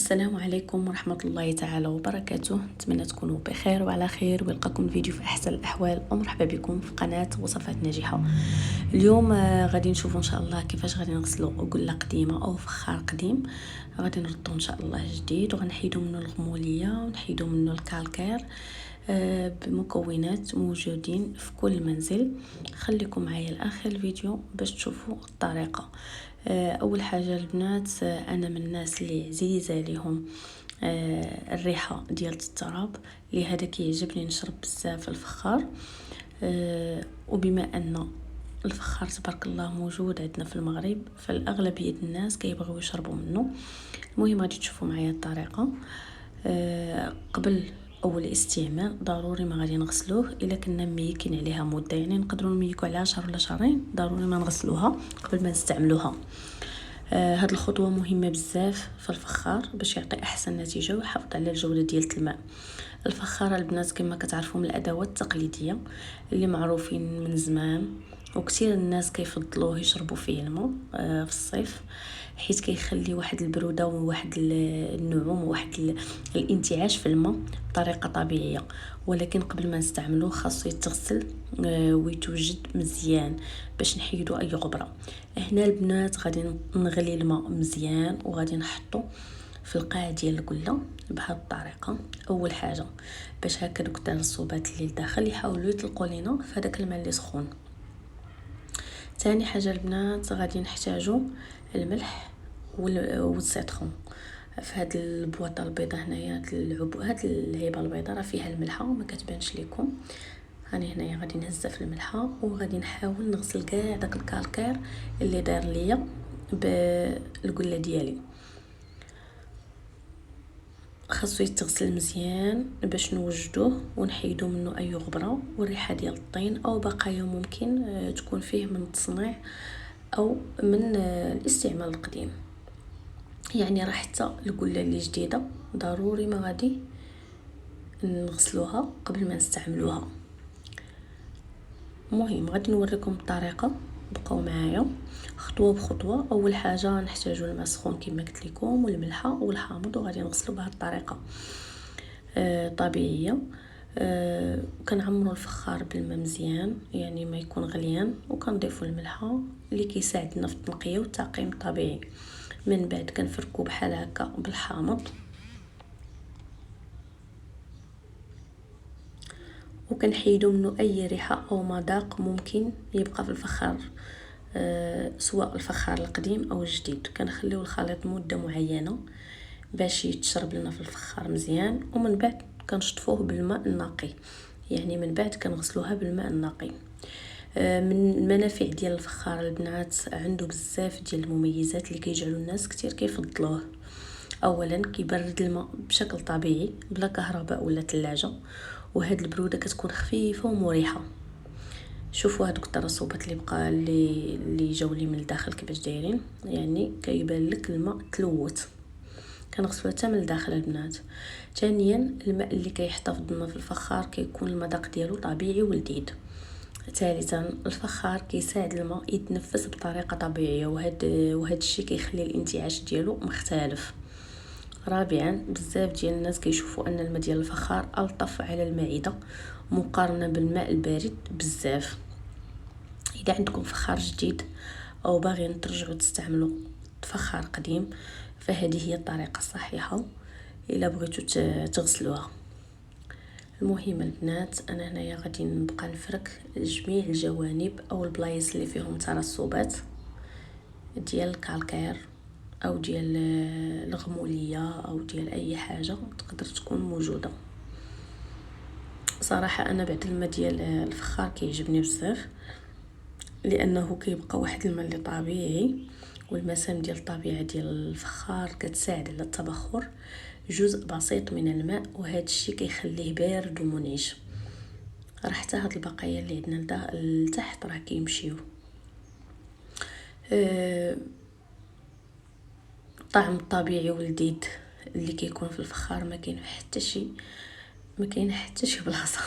السلام عليكم ورحمة الله تعالى وبركاته. نتمنى تكونوا بخير وعلى خير ويلقاكم الفيديو في أحسن الأحوال، ومرحبا بكم في قناة وصفات ناجحة. اليوم غادي نشوفوا إن شاء الله كيفاش غادي نغسلوا قلة قديمة أو فخار قديم. غادي نردو إن شاء الله جديد، وغنحيدو منه الغمولية ونحيدو منه الكالكير بمكونات موجودين في كل منزل. خليكم معايا لاخر الفيديو باش تشوفوا الطريقه. اول حاجه البنات، انا من الناس اللي عزيزه لهم الريحه ديال التراب، لهذا كيعجبني نشرب بزاف الفخار. وبما ان الفخار تبارك الله موجود عندنا في المغرب، فالاغلبيه الناس كيبغيو يشربوا منه. المهم غادي تشوفوا معايا الطريقه. قبل اول استعمال ضروري ما غادي نغسلوه الا كنا ميكين عليها مده، يعني نقدروا نميكوا عليها شهر ولا شهرين، ضروري ما نغسلوها قبل ما نستعملوها. هاد الخطوه مهمه بزاف في الفخار باش يعطي احسن نتيجه ويحافظ على الجوده ديال الماء. الفخار البنات كما كتعرفوا من الادوات التقليديه اللي معروفين من زمان، وكثير الناس كيفضلوه يشربوا فيه الماء في الصيف، حيت كيخلي واحد البروده وواحد النعوم وواحد الانتعاش في الماء بطريقه طبيعيه. ولكن قبل ما نستعملوه خاصو يتغسل ويتوجد مزيان باش نحيدو اي غبره. هنا البنات غادي نغلي الماء مزيان وغادي نحطو في القاع ديال القله بهذه الطريقه. اول حاجه باش هكا دوك الرسوبات اللي لداخل يحاولوا يطلقوا لينا في هذاك الماء اللي سخون. ثاني حاجه البنات غادي نحتاجو الملح والسيترون. في هاد البواطه البيضاء هنايا، هاد العيبه البيضاء راه فيها الملحه وما كتبانش لكم. هاني هنايا غادي نهزها في الملحه وغادي نحاول نغسل كاع داك الكالكير اللي داير ليا بالقله ديالي. خاصو يتغسل مزيان باش نوجدوه ونحيدو منه اي غبره والريحه ديال الطين او بقايا ممكن تكون فيه من التصنيع او من الاستعمال القديم. يعني راه حتى القله اللي جديده ضروري ما غادي نغسلوها قبل ما نستعملوها. المهم غادي نوريكم الطريقه، بقاو معايا خطوه بخطوه. اول حاجه نحتاجو الماء سخون كما قلت لكم والملحه والحامض، وغادي نغسلو بهذه الطريقه طبيعيه. كنعمروا الفخار بالماء مزيان، يعني ما يكون غليان، وكنضيفوا الملحه اللي كيساعدنا في التنقيه والتعقيم الطبيعي. من بعد كنفركو بحال هكا بالحامض، وكنحيدو منه اي ريحه او مذاق ممكن يبقى في الفخار، سواء الفخار القديم او الجديد. كنخليو الخليط مده معينه باش يتشرب لنا في الفخار مزيان، ومن بعد كنشطفوه بالماء النقي. يعني من بعد كنغسلوها بالماء النقي. من المنافع ديال الفخار البنات عنده بزاف ديال المميزات اللي كيجعلوا الناس كتير كيفضلوه. اولا كيبرد الماء بشكل طبيعي بلا كهرباء ولا ثلاجه، وهاد البروده كتكون خفيفه ومريحه. شوفوا هذوك الترسبات اللي بقى اللي جاو لي من الداخل كيفاش دايرين، يعني كيبان لك الماء تلوث. كنغسلوها حتى من الداخل البنات. ثانيا الماء اللي كيحتفظ لنا في الفخار كيكون المذاق ديالو طبيعي ولذيذ. ثالثا الفخار كيساعد الماء يتنفس بطريقه طبيعيه، وهذا الشيء كيخلي الانتعاش ديالو مختلف. رابعا بزاف ديال الناس كيشوفوا ان الماء ديال الفخار الطف على المعده مقارنه بالماء البارد بزاف. اذا عندكم فخار جديد او باغيين ترجعوا تستعملوا فخار قديم، فهذه هي الطريقه الصحيحه الا بغيتوا تغسلوها. المهم البنات انا هنايا غادي نبقى نفرك جميع الجوانب او البلايص اللي فيهم ترسبات ديال الكالكير او ديال الغموليه او ديال اي حاجه تقدر تكون موجوده. صراحه انا بعد الماء ديال الفخار كيعجبني بزاف، لانه كيبقى واحد الماء اللي طبيعي، والمسام ديال الطبيعه ديال الفخار كتساعد على التبخر جزء بسيط من الماء، وهذا الشيء كيخليه بارد ومنعش. راه حتى هاد البقايا اللي عندنا لتحت راه كيمشيو. الطعم الطبيعي واللذيذ اللي كيكون في الفخار ما كاين حتى شيء بلاصه.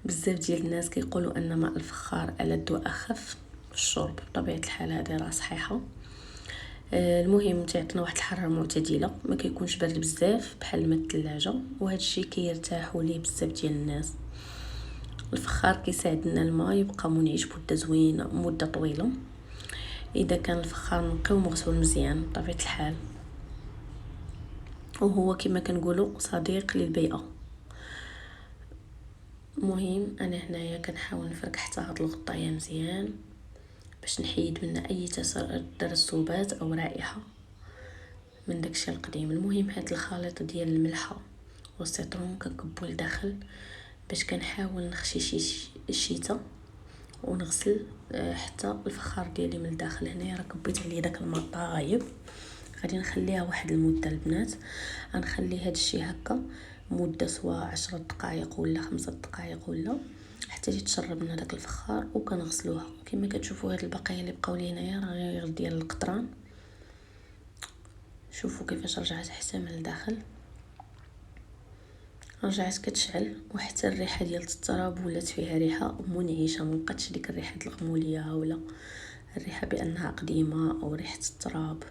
بزاف ديال الناس كيقولوا ان ماء الفخار ألذ واخف في الشرب. بطبيعه الحال هذه راه صحيحه. المهم تيعطينا واحد الحراره معتدله، ما كيكونش بارد بزاف بحال ما الثلاجه، وهذا الشيء كيرتاحوا ليه بزاف ديال الناس. الفخار كيساعدنا الماء يبقى منعش مده زوينه مده طويله اذا كان الفخار نقي ومغسول مزيان بطبيعه الحال، وهو كما كنقولوا صديق للبيئه. المهم انا هنايا كنحاول نفرك حتى هاد الغطايه مزيان باش نحيد منها اي ترسبات او رائحه من داكشي القديم. المهم هاد الخليط ديال الملحه والسيترون كنكبو لداخل باش كنحاول نخشي شي الشتاء ونغسل حتى الفخار ديالي من الداخل. هنايا راه كبيت عليه داك الماء طايب، غادي نخليها واحد المده البنات، غنخلي هاد الشيء هكا مده سواء 10 دقائق ولا 5 دقائق ولا حتى يتشرب لنا داك الفخار. وكنغسلوها كما كتشوفوا هاد البقايا اللي بقاو لي هنايا راه غير ديال القطران. شوفوا كيفاش رجعت حتى من الداخل، رجعت كتشعل، وحتى الريحه ديال التراب ولات فيها ريحه منعشه، ما بقاتش ديك الريحه الغموليه ولا الريحه بانها قديمه او ريحه التراب.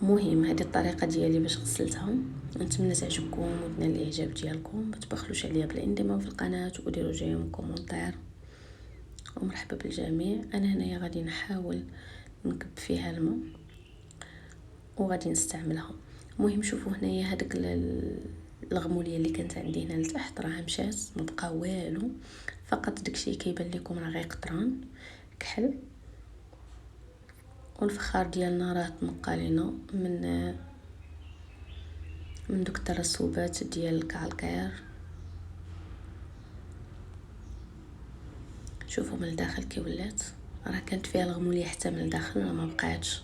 مهم هذه الطريقه ديالي باش غسلتها، نتمنى تعجبكم وتنال الاعجاب ديالكم. ما تبخلوش عليا بالانضمام في القناه وديروا جيم كومونتير، ومرحبا بالجميع. انا هنايا غادي نحاول نكب فيها الماء وغادي نستعملها. المهم شوفوا هنايا هذاك الغموليه اللي كانت عندي هنا لتحت راه مشات، ما بقى والو، فقط داكشي كيبان لكم راه غير قطران كحل. والفخار ديالنا راه تنقى لينا من دوك الترسبات ديال الكالكير. شوفوا من الداخل كي ولات، راه كانت فيها الغموليه حتى من الداخل راه ما بقاتش.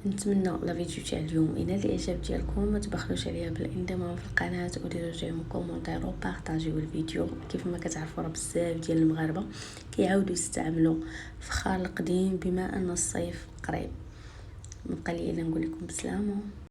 نتمنى لا فيديو تاع اليوم ينال الاعجاب ديالكم. ما تبخلوش عليا بالانضمام في القناه وديروا جيم كومونتير وبارطاجيو الفيديو. كيف ما كتعرفوا راه بزاف ديال المغاربه كيعاودوا يستعملوا الفخار القديم بما ان الصيف قريب. بقى لي الا نقول لكم بسلامه.